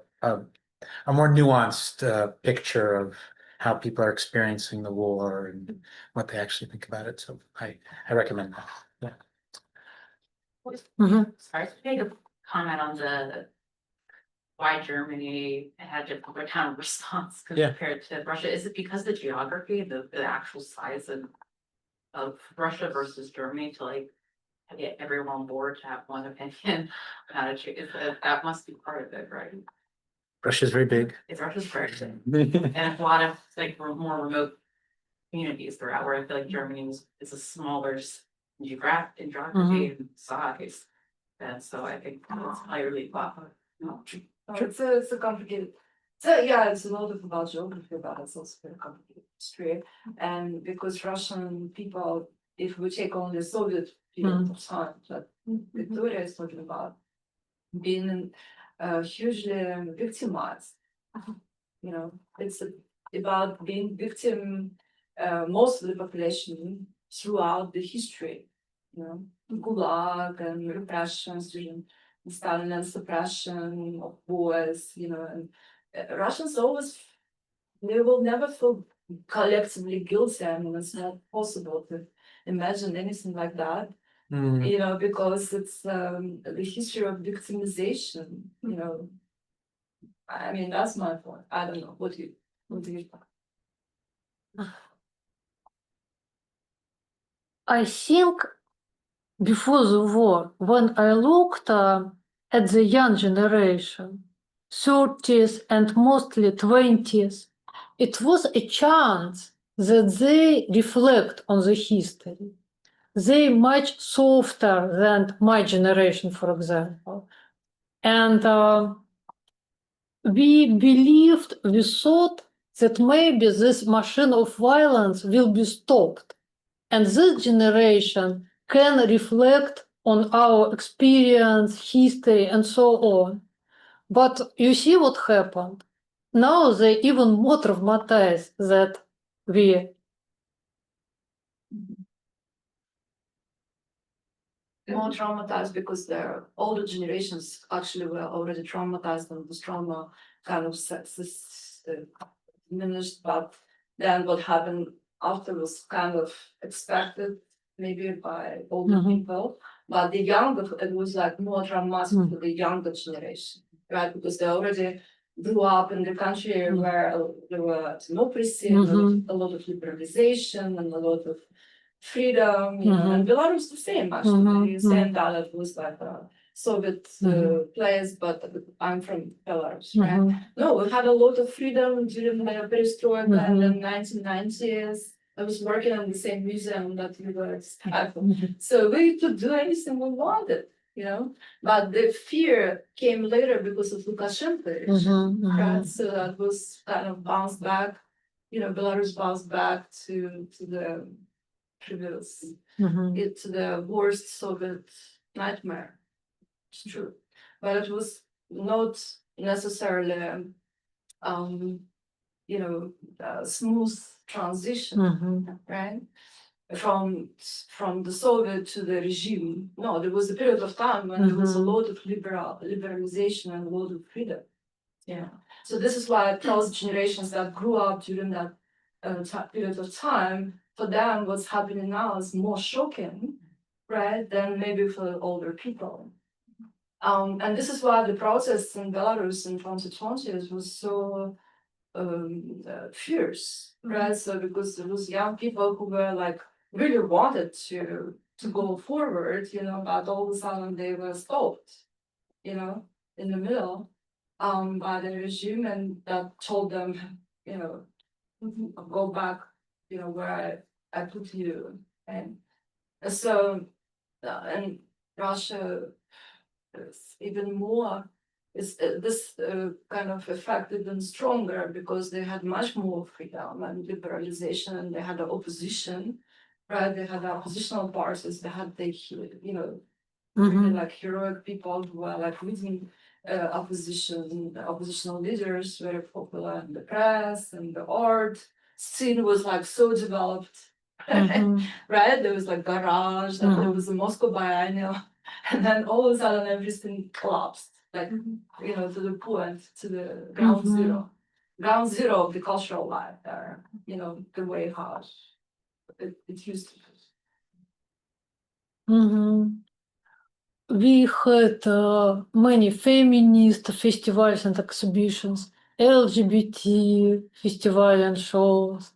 A: more nuanced picture of how people are experiencing the war and what they actually think about it. So I recommend that. Yeah.
B: Mhm.
F: Sorry to make a comment on the why Germany had to put down a response compared to Russia. Is it because the geography, the actual size of Russia versus Germany to like get everyone on board to have one opinion? Is that must be part of it, right?
A: Russia's very big.
F: It's Russia's very big. And a lot of like more remote communities throughout where I feel like Germany is a smaller geography and size. And so I think it's highly popular.
C: It's a complicated. So yeah, it's a lot of about geography, but it's also very complicated history. And because Russian people, if we take only the Soviet period of time that Victoria is talking about, being hugely victimized. You know, it's about being victim, most of the population throughout the history. You know, Gulag and repressions during Stalin's suppression of boys. You know, and Russians always, they will never feel collectively guilty. I mean, it's not possible to imagine anything like that. You know, because it's the history of victimization, you know. I mean, that's my point. I don't know. What do you think?
B: I think before the war, when I looked at the young generation, 30s and mostly 20s, it was a chance that they reflect on the history. They much softer than my generation, for example. And we thought that maybe this machine of violence will be stopped. And this generation can reflect on our experience, history, and so on. But you see what happened? Now they're even more traumatized that we.
C: More traumatized because their older generations actually were already traumatized and this trauma kind of diminished. But then what happened after was kind of expected, maybe by older people. But the younger, it was like more traumatic for the younger generation, right? Because they already grew up in the country where there was democracy, a lot of liberalization, and a lot of freedom, you know, and Belarus the same actually. Same that it was like a Soviet place, but I'm from Belarus, right? No, we had a lot of freedom during the perestroika in the 1990s. I was working in the same museum that you were at. So we could do anything we wanted, you know. But the fear came later because of Lukashenko, right? So that was kind of bounced back, you know, Belarus bounced back to the previous, to the worst Soviet nightmare. It's true, but it was not necessarily, you know, a smooth transition, right? From the Soviet to the regime. No, there was a period of time when there was a lot of liberalization and a lot of freedom. Yeah. So this is why those generations that grew up during that period of time, for them, what's happening now is more shocking, right, than maybe for older people. And this is why the protests in Belarus in 2020 was so fierce, right? So because there was young people who were like really wanted to go forward, you know, but all of a sudden they were stopped, you know, in the middle by the regime, and that told them, you know, go back, you know, where I put you. And so, and Russia is even more, is this kind of affected them stronger because they had much more freedom and liberalization, and they had an opposition, right? They had oppositional parties, they had the, you know, really like heroic people who were like leading oppositional leaders, very popular in the press and the art scene was like so developed, right? There was like garage, and there was a Moscow Biennial, and then all of a sudden everything collapsed, like you know, to the point, to the ground zero of the cultural life there, you know, the way how it used to be.
B: We had many feminist festivals and exhibitions, LGBT festival and shows,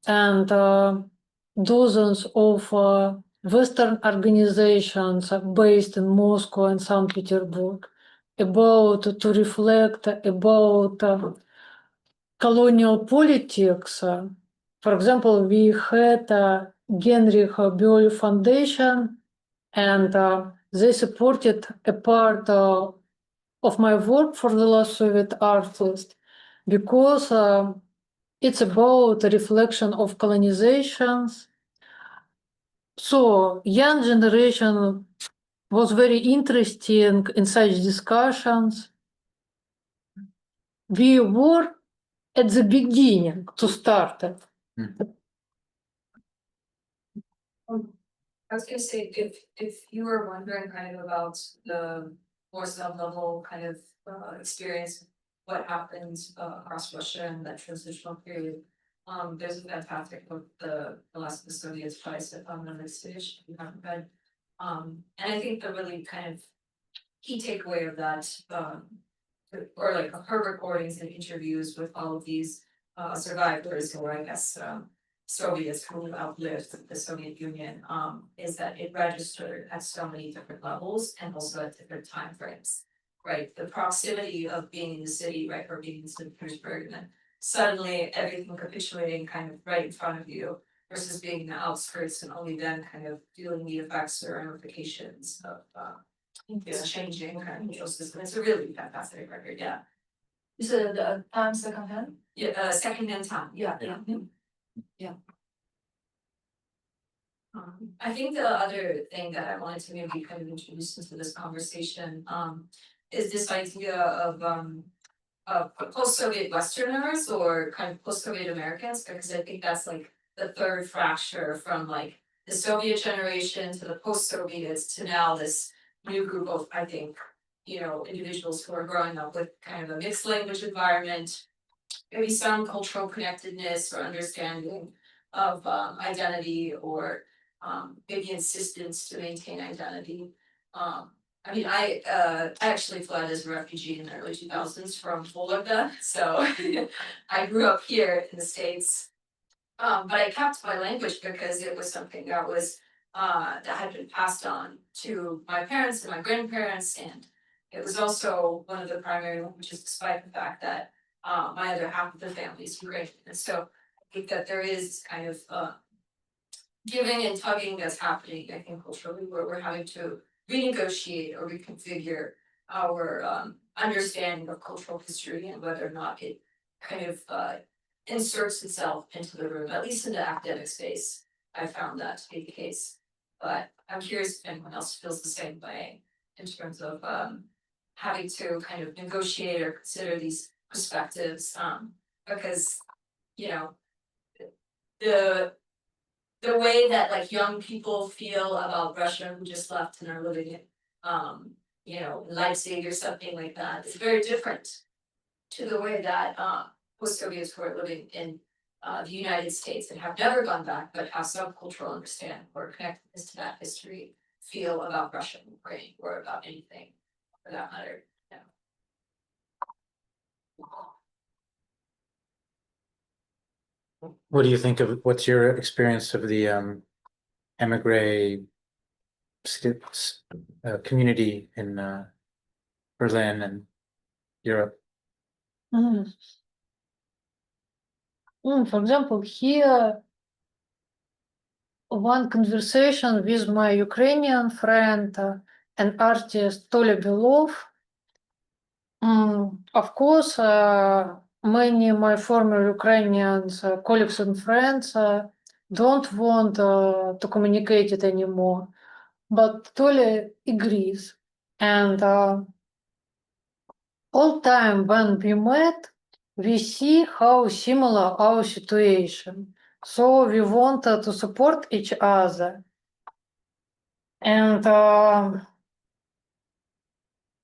B: and dozens of Western organizations based in Moscow and St. Petersburg. about to reflect about colonial politics. For example, we had Genrich Böll Foundation, and they supported a part of my work for the last Soviet artist because it's about a reflection of colonizations. So young generation was very interesting in such discussions. We were at the beginning to start it.
E: I was gonna say, if you were wondering kind of about the more sub-level kind of experience, what happened across Russia in that transitional period. There's a fantastic book, The Last of the Soviets by Stefan Milicic, if you haven't read. And I think the really kind of key takeaway of that, or like her recordings and interviews with all of these survivors, or I guess Soviets who outlived the Soviet Union, is that it registered at so many different levels and also at different time frames. Right, the proximity of being in the city, right, or being in St. Petersburg, and then suddenly everything capitulating kind of right in front of you, versus being in the outskirts and only then kind of feeling the effects or ramifications of this changing kind of cultural system. It's a really fantastic record, yeah.
C: Is it the time second hand?
E: Yeah, second-hand time.
C: Yeah,
A: Yeah.
C: yeah.
E: I think the other thing that I wanted to maybe kind of introduce into this conversation, is this idea of post-Soviet Westerners or kind of post-Soviet Americans, because I think that's like the third fracture from like the Soviet generation to the post-Soviets to now this new group of, I think, you know, individuals who are growing up with kind of a mixed language environment, maybe some cultural connectedness or understanding of identity, or maybe insistence to maintain identity. I mean, I actually fled as a refugee in the early 2000s from Volga, so I grew up here in the States. But I kept my language because it was something that was that had been passed on to my parents and my grandparents, and it was also one of the primary languages, despite the fact that my other half of the family is Ukrainian. And so I think that there is kind of giving and tugging that's happening, I think, culturally, where we're having to renegotiate or reconfigure our understanding of cultural history and whether or not it kind of inserts itself into the room, at least in the academic space. I found that to be the case. But I'm curious if anyone else feels the same way in terms of having to kind of negotiate or consider these perspectives, because, you know, the way that like young people feel about Russia who just left and are living in, you know, Leipzig or something like that, is very different to the way that post-Soviets who are living in the United States and have never gone back, but have some cultural understanding or connectedness to that history, feel about Russia and Ukraine, or about anything for that matter. Yeah.
A: What do you think of, what's your experience of the emigre community in Berlin and Europe?
B: For example, here, one conversation with my Ukrainian friend and artist Toля Belov. Of course, many my former Ukrainian colleagues and friends don't want to communicate it anymore, but Toля agrees. And all time when we met, we see how similar our situation. So we want to support each other. And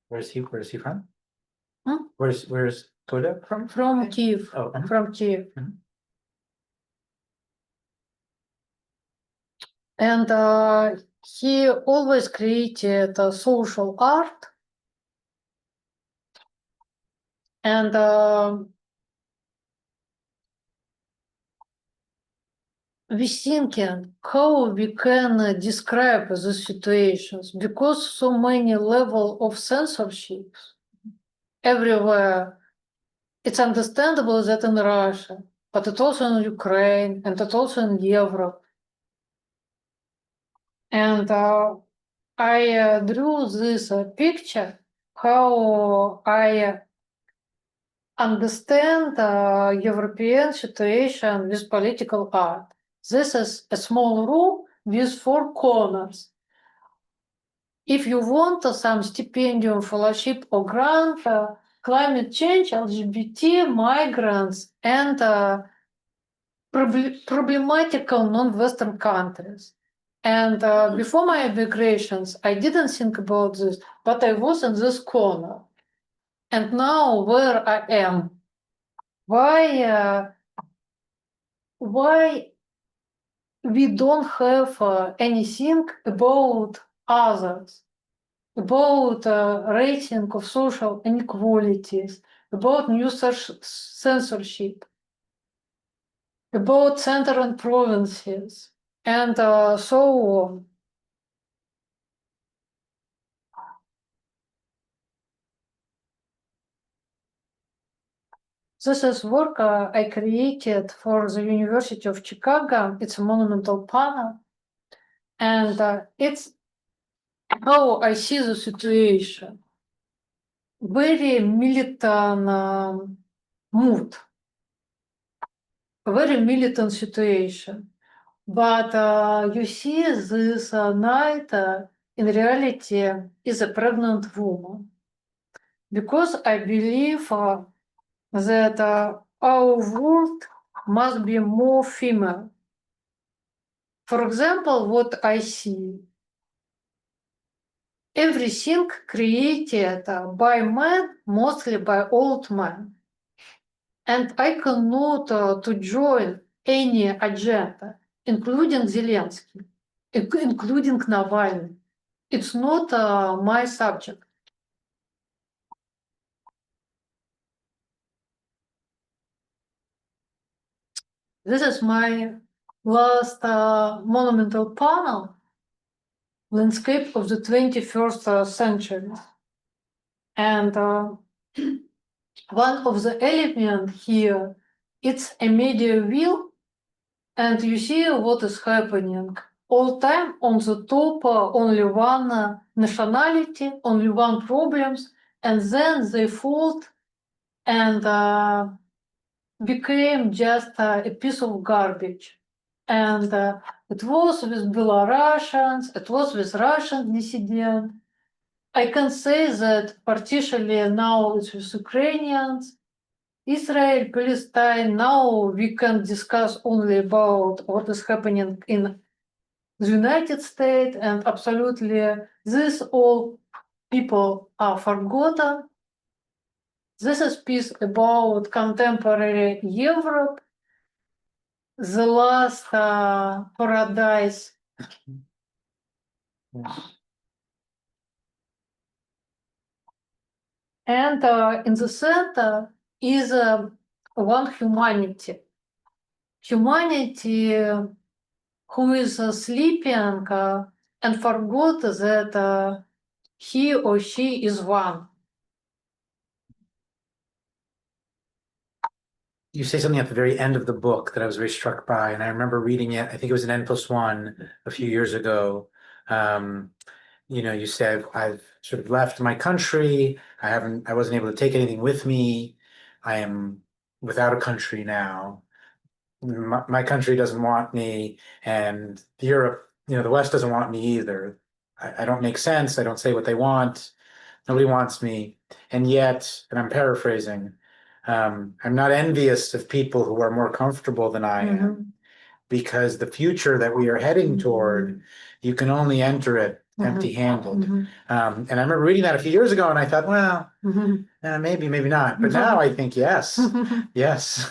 A: Where's he from?
B: Hmm?
A: Where's Toля from?
B: from Kiev,
A: Oh,
B: from Kiev.
A: Mhm.
B: And he always created social art. And we thinking how we can describe the situations, because so many level of censorship everywhere. It's understandable that in Russia, but it's also in Ukraine and it's also in Europe. And I drew this picture how I understand European situation with political art. This is a small room with 4 corners. If you want some stipendium, fellowship, or grant, climate change, LGBT, migrants, and problematical non-Western countries. And before my migrations, I didn't think about this, but I was in this corner. And now where I am, why we don't have anything about others, about rating of social inequalities, about new censorship, about center and provinces, and so on. This is work I created for the University of Chicago. It's a monumental panel. And it's how I see the situation. Very militant mood. A very militant situation. But you see this knight in reality is a pregnant woman. Because I believe that our world must be more female. For example, what I see, everything created by men, mostly by old men. And I cannot to join any agenda, including Zelensky, including Navalny. It's not my subject. This is my last monumental panel, landscape of the 21st century. And one of the elements here, it's a media wheel, and you see what is happening. All time on the top, only one nationality, only one problems, and then they fold and became just a piece of garbage. And it was with Belarusians, it was with Russian dissidents. I can say that partially now it's with Ukrainians, Israel, Palestine. Now we can discuss only about what is happening in the United States, and absolutely this all people are forgotten. This is piece about contemporary Europe, the last paradise. And in the center is one humanity. Humanity who is sleeping and forgot that he or she is one.
A: You say something at the very end of the book that I was very struck by, and I remember reading it. I think it was an N+1 a few years ago. You said, I've sort of left my country. I wasn't able to take anything with me. I am without a country now. My country doesn't want me, and Europe, the West doesn't want me either. I don't make sense. I don't say what they want. Nobody wants me. And yet, and I'm paraphrasing, I'm not envious of people who are more comfortable than I am, because the future that we are heading toward, you can only enter it empty-handed. And I remember reading that a few years ago, and I thought, well, maybe not. But now I think, yes, yes,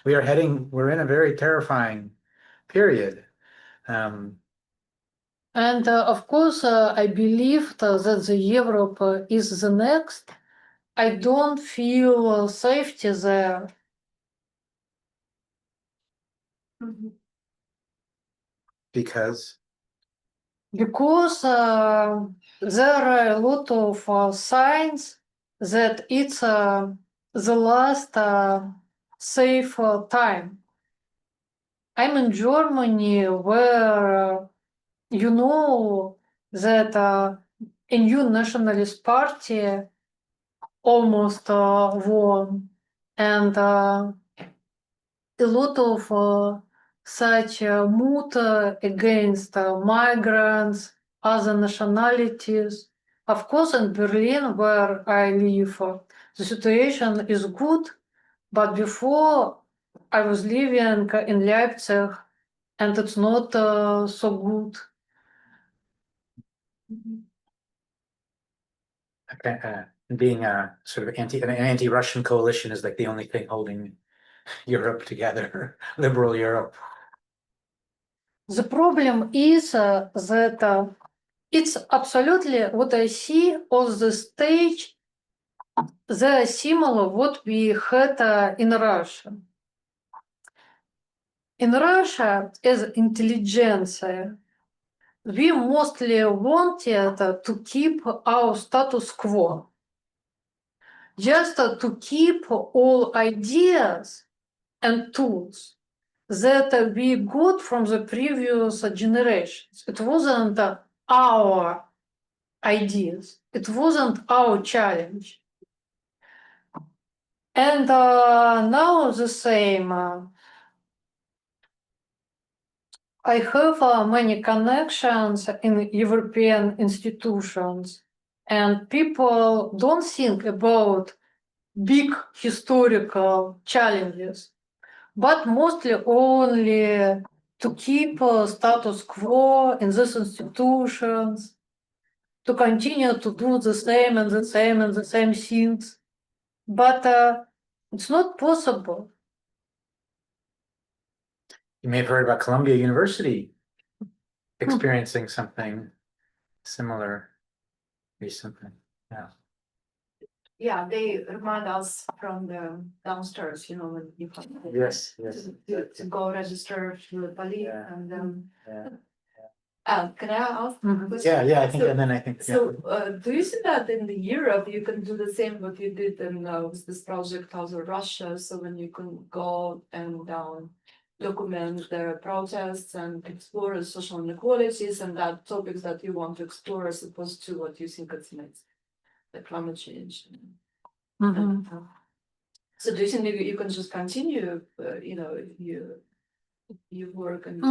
A: we're in a very terrifying period.
B: And of course, I believed that the Europe is the next. I don't feel safety there.
A: Because
B: There are a lot of signs that it's the last safe time. I'm in Germany where you know that a new nationalist party almost won, and a lot of such mood against migrants, other nationalities. Of course, in Berlin, where I live, the situation is good, but before I was living in Leipzig, and it's not so good.
A: Being a sort of an anti-Russian coalition is like the only thing holding Europe together, liberal Europe.
B: The problem is that it's absolutely what I see on the stage. They are similar what we had in Russia. In Russia, as intelligentsia, we mostly wanted to keep our status quo, just to keep all ideas and tools that we got from the previous generations. It wasn't our ideas, it wasn't our challenge. And now the same. I have many connections in European institutions, and people don't think about big historical challenges, but mostly only to keep status quo in these institutions, to continue to do the same and the same and the same things. But it's not possible.
A: You may have heard about Columbia University experiencing something similar recently. Yeah.
C: Yeah, they remind us from the downstairs, when you have
A: Yes.
C: to go register to the police
A: Yeah.
C: and
A: Yeah.
C: can I ask?
B: Mhm.
A: Yeah. I think, and then I think.
C: So, do you see that in Europe you can do the same what you did in with this project out of Russia? So when you can go and document the protests and explore social inequalities and that topics that you want to explore as opposed to what you think it's next, the climate change.
B: Mhm.
C: So do you think maybe you can just continue, you work and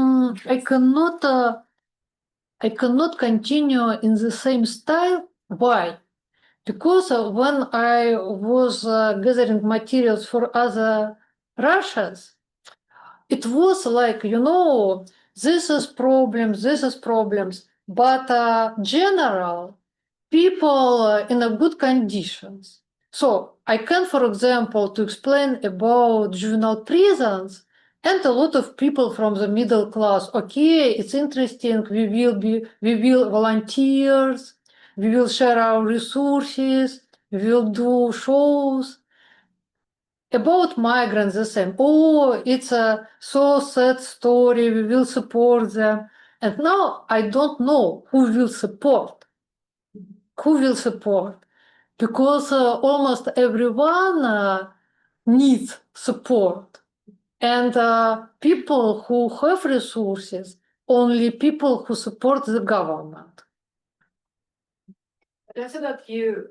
B: I cannot continue in the same style. Why? Because when I was gathering materials for other Russians, it was like, this is problems, but general people in a good conditions. So I can, for example, to explain about juvenile prisons and a lot of people from the middle class. Okay, it's interesting. We will volunteers. We will share our resources. We will do shows. About migrants, the same. Oh, it's a so sad story. We will support them. And now I don't know who will support. Who will support? Because almost everyone needs support. And people who have resources, only people who support the government.
C: I see that you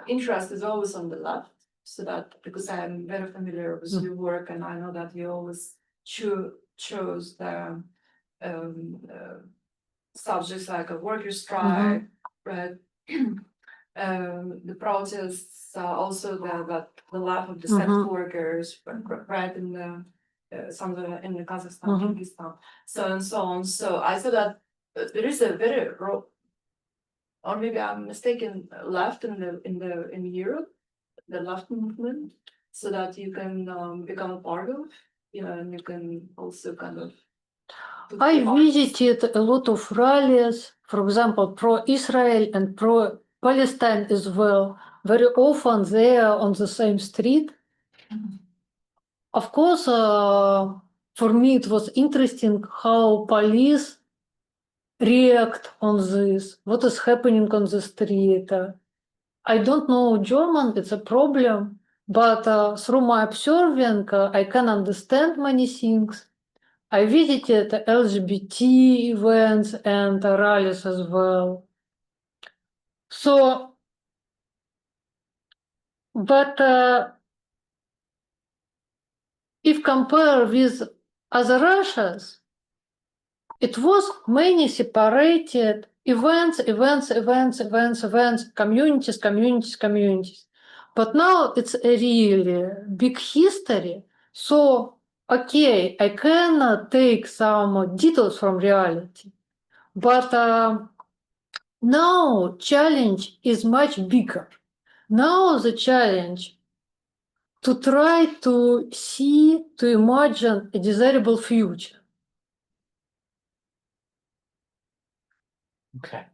C: interest is always on the left, so that because I'm very familiar with your work and I know that you always chose the subjects like a worker strike, right? The protests, also the life of the sex workers, right in the somewhere in the Kazakhstan, Kyrgyzstan, so and so on. So I saw that there is a very or maybe I'm mistaken, left in Europe, the left movement, so that you can become a part of, and you can also kind of.
B: I visited a lot of rallies, for example, pro-Israel and pro-Palestine as well. Very often they are on the same street. Of course, for me it was interesting how police react on this, what is happening on the street. I don't know German, it's a problem, but through my observing, I can understand many things. I visited LGBT events and rallies as well. So, but if compare with other Russias, it was many separated events, communities. But now it's a really big history. So, okay, I can take some details from reality. But now challenge is much bigger. Now the challenge to try to see, to imagine a desirable future.
A: Okay.